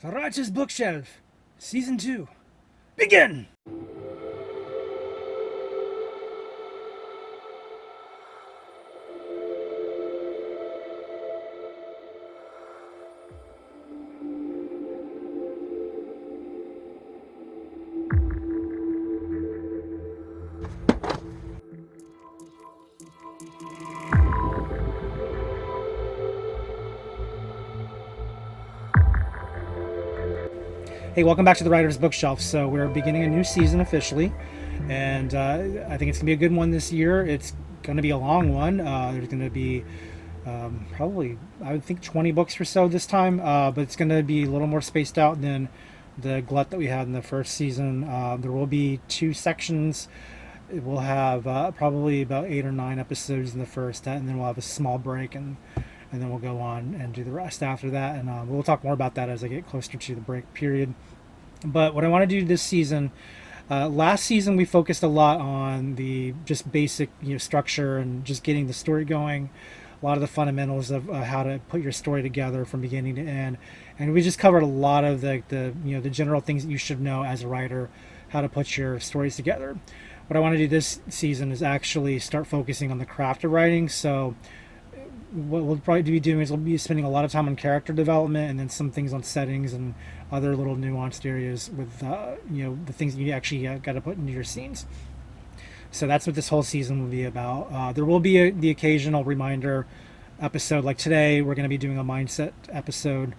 The Writer's Bookshelf, Season 2. Begin! Hey, welcome back to the Writer's Bookshelf. So we're beginning a new season officially, and I think it's going to be a good one this year. It's going to be a long one. There's going to be probably, I would think, 20 books or so this time, but it's going to be a little more spaced out than the glut that we had in the first season. There will be 2 sections. We'll have probably about 8 or 9 episodes in the first, and then we'll have a small break, and then we'll go on and do the rest after that. And we'll talk more about that as I get closer to the break period. But what I want to do this season, last season we focused a lot on the just basic structure and just getting the story going, a lot of the fundamentals of how to put your story together from beginning to end, and we just covered a lot of the general things that you should know as a writer, how to put your stories together. What I want to do this season is actually start focusing on the craft of writing. So what we'll probably be doing is we'll be spending a lot of time on character development, and then some things on settings and other little nuanced areas with the things that you actually got to put into your scenes. So that's what this whole season will be about. There will be the occasional reminder episode, like today we're going to be doing a mindset episode,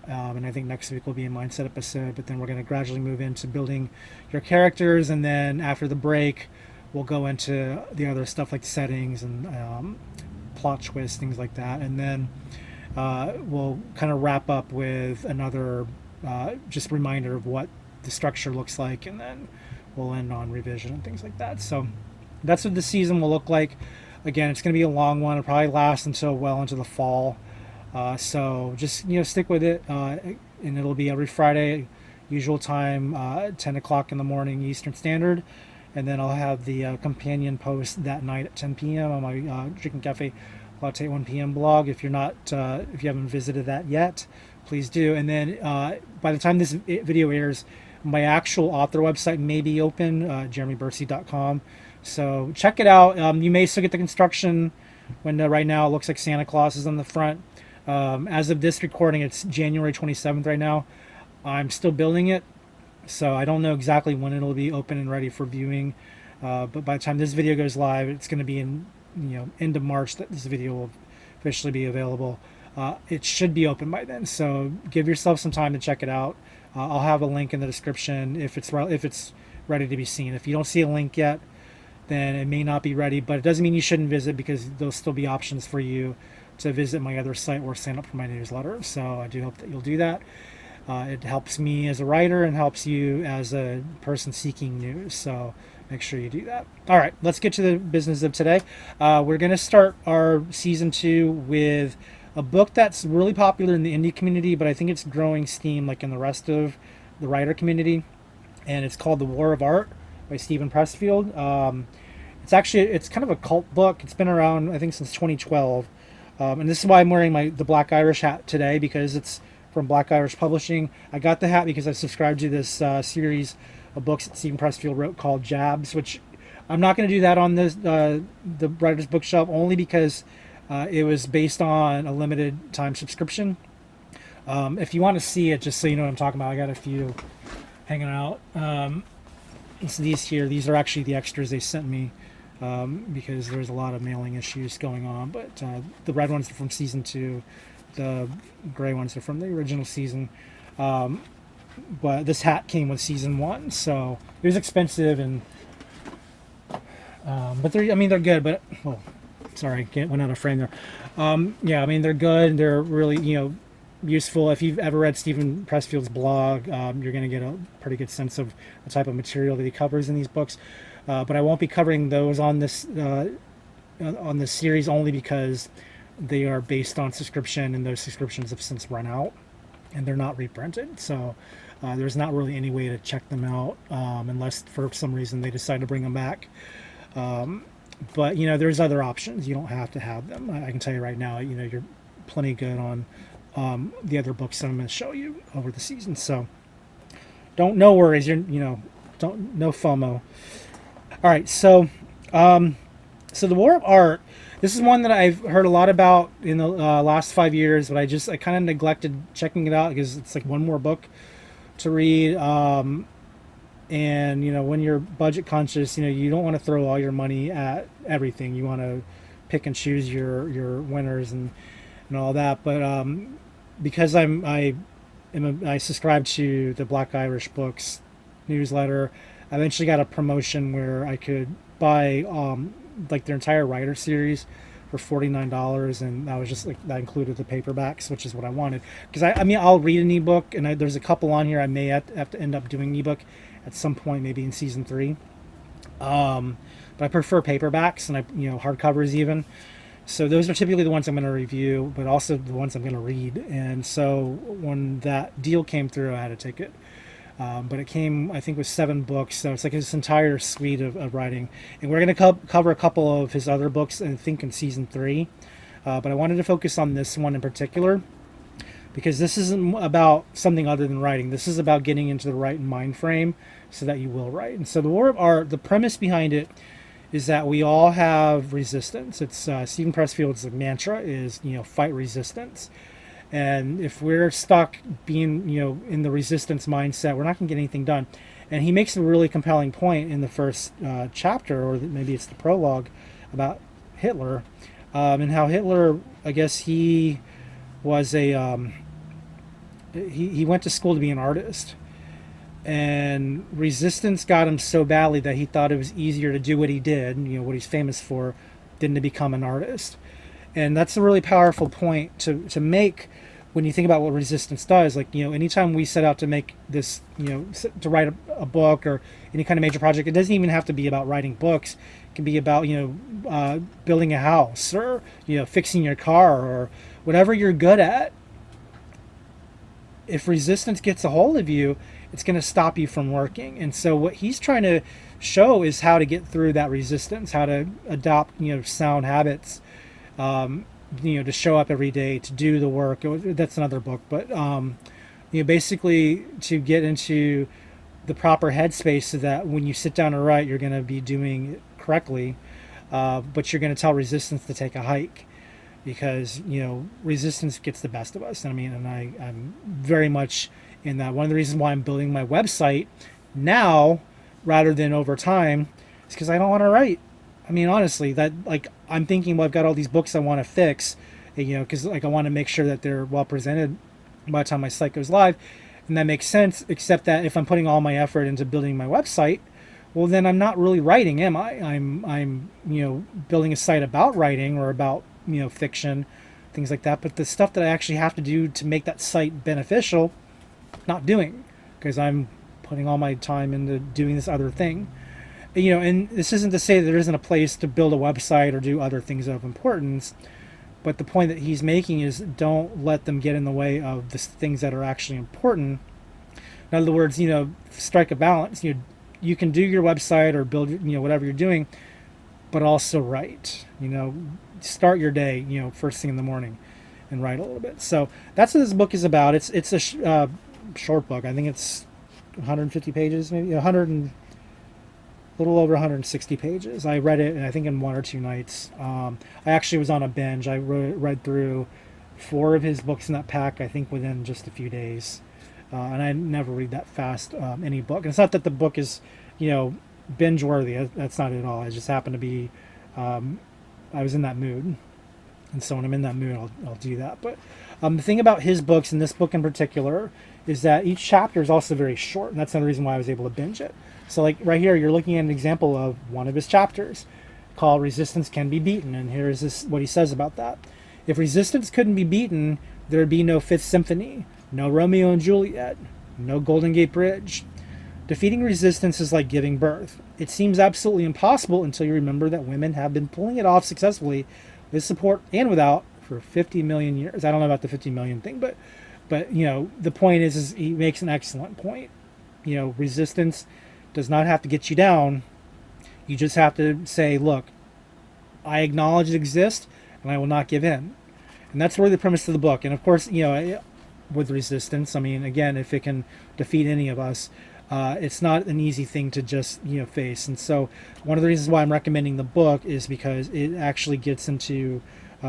and I think next week will be a mindset episode, but then we're going to gradually move into building your characters, and then after the break we'll go into the other stuff like settings and plot twists, things like that, and then we'll kind of wrap up with another just reminder of what the structure looks like, and then we'll end on revision and things like that. So that's what the season will look like. Again, it's going to be a long one. It'll probably last until well into the fall, so just stick with it, and it'll be every Friday, usual time, 10 o'clock in the morning Eastern Standard. And then I'll have the companion post that night at 10 p.m. on my Drinking Cafe Latte 1 p.m. blog. If you haven't visited that yet, please do. And then by the time this video airs, my actual author website may be open, jeremybursey.com. So check it out. You may still get the construction when right now it looks like Santa Claus is on the front. As of this recording, it's January 27th right now. I'm still building it, so I don't know exactly when it'll be open and ready for viewing, but by the time this video goes live, it's going to be in end of March that this video will officially be available. It should be open by then, so give yourself some time to check it out. I'll have a link in the description if it's ready to be seen. If you don't see a link yet, then it may not be ready, but it doesn't mean you shouldn't visit, because there'll still be options for you to visit my other site or sign up for my newsletter. So I do hope that you'll do that. It helps me as a writer and helps you as a person seeking news, so make sure you do that. All right, let's get to the business of today. We're going to start our season 2 with a book that's really popular in the indie community, but I think it's growing steam like in the rest of the writer community, and it's called The War of Art by Stephen Pressfield. It's kind of a cult book. It's been around, I think, since 2012, and this is why I'm wearing the Black Irish hat today, because it's from Black Irish Publishing. I got the hat because I subscribed to this series of books that Stephen Pressfield wrote called Jabs, which I'm not going to do that on the Writer's Bookshelf, only because it was based on a limited time subscription. If you want to see it, just so you know what I'm talking about, I got a few hanging out. It's these here. These are actually the extras they sent me, because there's a lot of mailing issues going on, but the red ones are from season 2. The gray ones are from the original season, but this hat came with season 1, so it was expensive, and but they're good. But sorry, went out of frame there. They're good. They're really useful. If you've ever read Stephen Pressfield's blog, you're going to get a pretty good sense of the type of material that he covers in these books. But I won't be covering those on this series, only because they are based on subscription, and those subscriptions have since run out and they're not reprinted, so there's not really any way to check them out, unless for some reason they decide to bring them back. But there's other options. You don't have to have them. I can tell you right now, you're plenty good on the other books that I'm going to show you over the season. So no worries. No FOMO. All right, so the War of Art. This is one that I've heard a lot about in the last 5 years, but I kind of neglected checking it out because it's like one more book to read. And when you're budget conscious, you don't want to throw all your money at everything. You want to pick and choose your winners and all that. But because I subscribe to the Black Irish Books newsletter, I eventually got a promotion where I could buy like their entire writer series for $49, and that was just like that included the paperbacks, which is what I wanted. Because I'll read an ebook, and there's a couple on here I may have to end up doing an ebook at some point, maybe in season 3. But I prefer paperbacks and hardcovers even. So those are typically the ones I'm going to review, but also the ones I'm going to read. And so when that deal came through, I had to take it. But it came, I think, with 7 books, so it's like this entire suite of writing. And we're going to cover a couple of his other books, I think, in season 3. But I wanted to focus on this one in particular, because this isn't about something other than writing. This is about getting into the right mind frame so that you will write. And so the War of Art, the premise behind it is that we all have resistance. It's Stephen Pressfield's mantra is, fight resistance. And if we're stuck being, in the resistance mindset, we're not going to get anything done. And he makes a really compelling point in the first chapter, or maybe it's the prologue, about Hitler, and how Hitler, I guess he was he went to school to be an artist. And resistance got him so badly that he thought it was easier to do what he did, what he's famous for, than to become an artist. And that's a really powerful point to make when you think about what resistance does. Like, anytime we set out to make this, to write a book or any kind of major project, it doesn't even have to be about writing books. It can be about, building a house or, fixing your car or whatever you're good at. If resistance gets a hold of you, it's going to stop you from working. And so what he's trying to show is how to get through that resistance, how to adopt, sound habits, to show up every day, to do the work. That's another book, but basically to get into the proper headspace so that when you sit down to write, you're going to be doing it correctly, but you're going to tell resistance to take a hike, because resistance gets the best of us. And I'm very much in that. One of the reasons why I'm building my website now rather than over time is because I don't want to write. Honestly, that I'm thinking, well, I've got all these books I want to fix, because I want to make sure that they're well presented by the time my site goes live, and that makes sense. Except that if I'm putting all my effort into building my website, well, then I'm not really writing, am I? I'm building a site about writing or about fiction, things like that. But the stuff that I actually have to do to make that site beneficial, not doing, because I'm putting all my time into doing this other thing. And this isn't to say that there isn't a place to build a website or do other things of importance, but the point that he's making is don't let them get in the way of the things that are actually important. In other words, strike a balance. You can do your website or build, whatever you're doing, but also write. Start your day, first thing in the morning, and write a little bit. So that's what this book is about. It's a short book. I think it's 150 pages, maybe little over 160 pages. I read it, I think, in 1 or 2 nights. I actually was on a binge. I read through 4 of his books in that pack, I think, within just a few days. And I never read that fast any book. And it's not that the book is, binge worthy. That's not it at all. I just happened to be, I was in that mood. And so when I'm in that mood, I'll do that. But the thing about his books, and this book in particular, is that each chapter is also very short. And that's another reason why I was able to binge it. So like right here, you're looking at an example of one of his chapters called Resistance Can Be Beaten. And here's what he says about that. If resistance couldn't be beaten, there would be no Fifth Symphony, no Romeo and Juliet, no Golden Gate Bridge. Defeating resistance is like giving birth. It seems absolutely impossible until you remember that women have been pulling it off successfully with support and without for 50 million years. I don't know about the 50 million thing, but the point is he makes an excellent point. Resistance does not have to get you down. You just have to say, look, I acknowledge it exists, and I will not give in. And And that's really the premise of the book. And of course, with resistance, I mean, again, if it can defeat any of us, it's not an easy thing to just face. And so one of the reasons why I'm recommending the book is because it actually gets into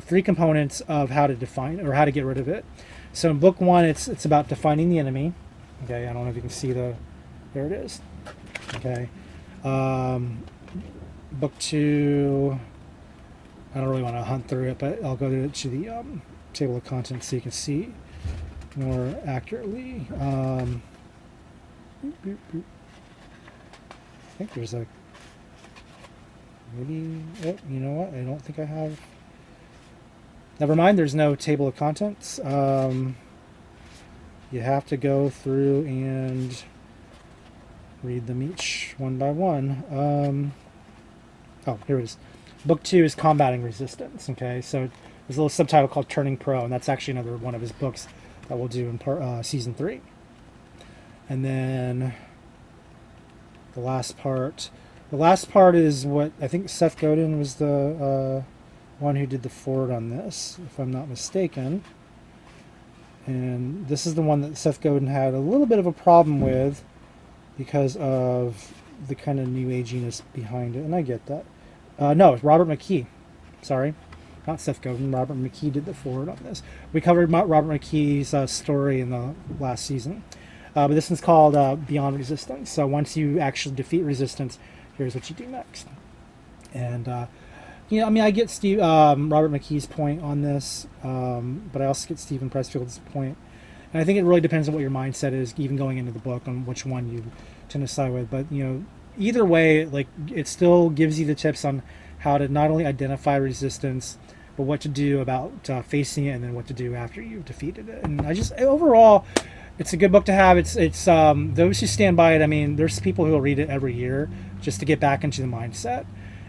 three components of how to define or how to get rid of it. So in book one, it's about defining the enemy. Okay, I don't know if you can see there it is. Okay. Book two, I don't really want to hunt through it, but I'll go to the table of contents so you can see more accurately. I think there's a maybe. Oh, you know what? I don't think I have. Never mind. There's no table of contents. You have to go through and read them each one by one. Oh, here it is. Book two is Combating Resistance. Okay, so there's a little subtitle called Turning Pro, and that's actually another one of his books that we'll do in season 3. And then the last part is what I think Seth Godin was the one who did the foreword on this, if I'm not mistaken. And this is the one that Seth Godin had a little bit of a problem with because of the kind of new aginess behind it, and I get that. No, it's Robert McKee. Sorry, not Seth Godin. Robert McKee did the foreword on this. We covered Robert McKee's story in the last season. But this one's called Beyond Resistance. So once you actually defeat resistance, here's what you do next. And, I get Robert McKee's point on this, but I also get Stephen Pressfield's point. And I think it really depends on what your mindset is, even going into the book, on which one you tend to side with. But, either way, like, it still gives you the tips on how to not only identify resistance, but what to do about facing it, and then what to do after you've defeated it. And overall, it's a good book to have. It's those who stand by it. I mean, there's people who will read it every year just to get back into the mindset.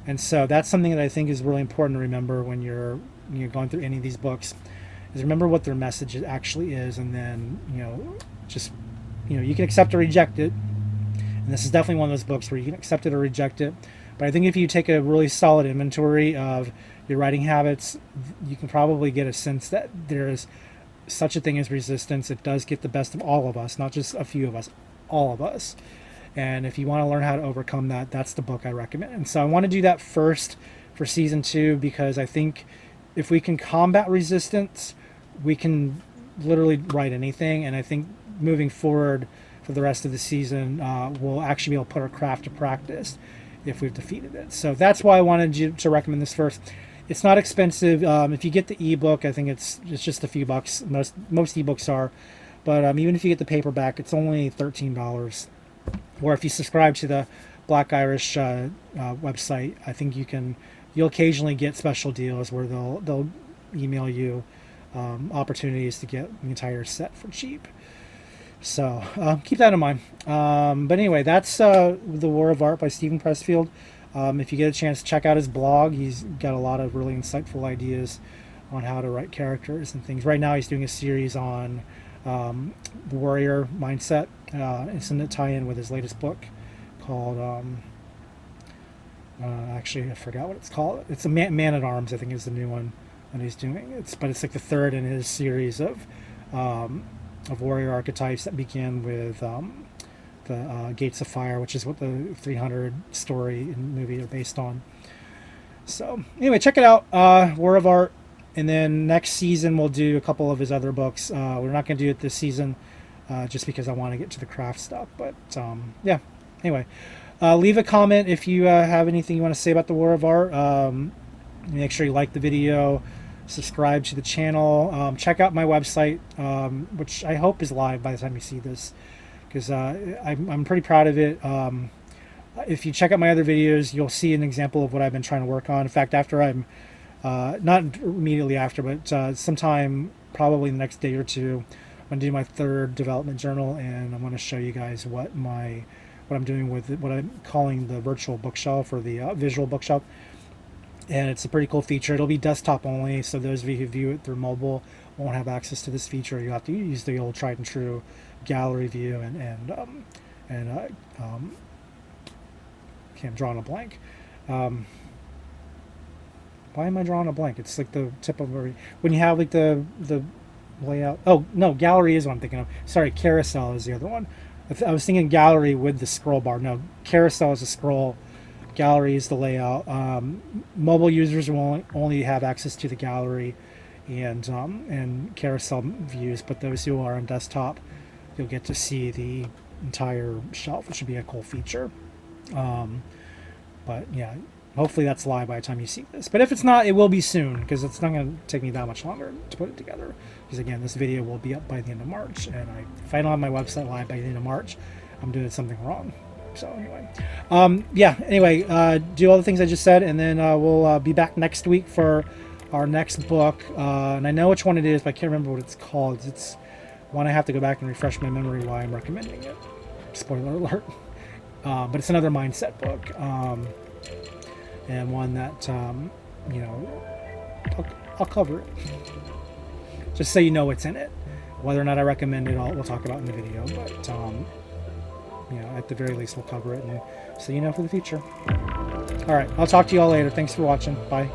And so that's something that I think is really important to remember when you're going through any of these books, is remember what their message actually is, and then you can accept or reject it. And this is definitely one of those books where you can accept it or reject it. But I think if you take a really solid inventory of your writing habits, you can probably get a sense that there is such a thing as resistance. It does get the best of all of us, not just a few of us, all of us. And if you want to learn how to overcome that, that's the book I recommend. And so I want to do that first for season 2, because I think if we can combat resistance, we can literally write anything. And I think moving forward for the rest of the season, we'll actually be able to put our craft to practice if we've defeated it. So that's why I wanted you to recommend this first. It's not expensive. If you get the ebook, I think it's just a few bucks. Most ebooks are. But even if you get the paperback, it's only $13. Or if you subscribe to the Black Irish website, I think you'll occasionally get special deals where they'll email you opportunities to get the entire set for cheap. So keep that in mind. But anyway, that's The War of Art by Stephen Pressfield. If you get a chance, check out his blog. He's got a lot of really insightful ideas on how to write characters and things. Right now he's doing a series on the warrior mindset. It's in a tie-in with his latest book called actually I forgot what it's called. It's a Man at Arms, I think, is the new one that he's doing. It's like the third in his series of warrior archetypes that began with the Gates of Fire, which is what the 300 story and movie are based on. So anyway, check it out, War of Art. And then next season we'll do a couple of his other books. We're not going to do it this season just because I want to get to the craft stuff. But yeah, anyway, leave a comment if you have anything you want to say about the War of Art. Make sure you like the video, subscribe to the channel, check out my website, which I hope is live by the time you see this, because I'm pretty proud of it. If you check out my other videos, you'll see an example of what I've been trying to work on. In fact, after I'm not immediately after, but sometime probably in the next day or two, I'm going to do my 3rd development journal, and I'm going to show you guys what I'm doing with it, what I'm calling the virtual bookshelf, or the visual bookshelf. And it's a pretty cool feature. It'll be desktop only, so those of you who view it through mobile won't have access to this feature. You have to use the old tried and true gallery view and okay, I'm drawing a blank. Why am I drawing a blank? It's like the tip of when you have like the layout. Oh no, gallery is what I'm thinking of. Sorry, carousel is the other one. I was thinking gallery with the scroll bar. No, carousel is a scroll. Gallery is the layout. Mobile users will only have access to the gallery and carousel views, but those who are on desktop, you'll get to see the entire shelf. It should be a cool feature. But yeah, hopefully that's live by the time you see this. But if it's not, it will be soon, because it's not going to take me that much longer to put it together. Because again, this video will be up by the end of March, and if I don't have my website live by the end of March, I'm doing something wrong. So anyway, yeah. Anyway, do all the things I just said, and then we'll be back next week for our next book. And I know which one it is, but I can't remember what it's called. It's one I have to go back and refresh my memory why I'm recommending it. Spoiler alert. But it's another mindset book, and one that you know, I'll cover it. Just so you know what's in it. Whether or not I recommend it, we'll talk about in the video. But you know, at the very least, we'll cover it, and so you know for the future. All right, I'll talk to you all later. Thanks for watching. Bye.